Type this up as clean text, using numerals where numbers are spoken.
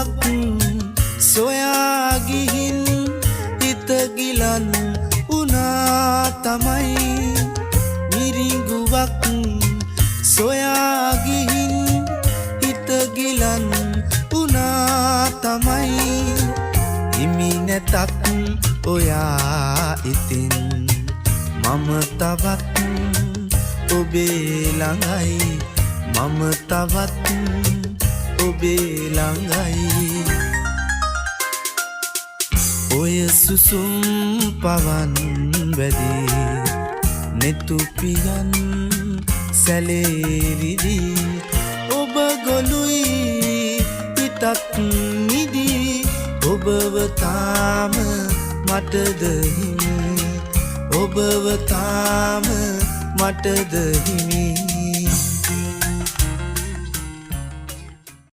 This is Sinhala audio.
මිරිඟුවක් සොයා ගිහින් හිත ගිලන් උනා තමයි මිරිඟුවක් සොයා ගිහින් හිත ගිලන් උනා තමයි හිමි නැතත් ඔයා ඉතින් මම තවත් ඔබේ ළඟයි මම තවත් ඔබේ ළඟයි ඔය සුසුම් පවන් වැඩි නෙතු පියන් සැලේරිදි ඔබ ගොළුයි පිටත් නිදි ඔබව තාම මටද හිමි ඔබව තාම මටද හිමි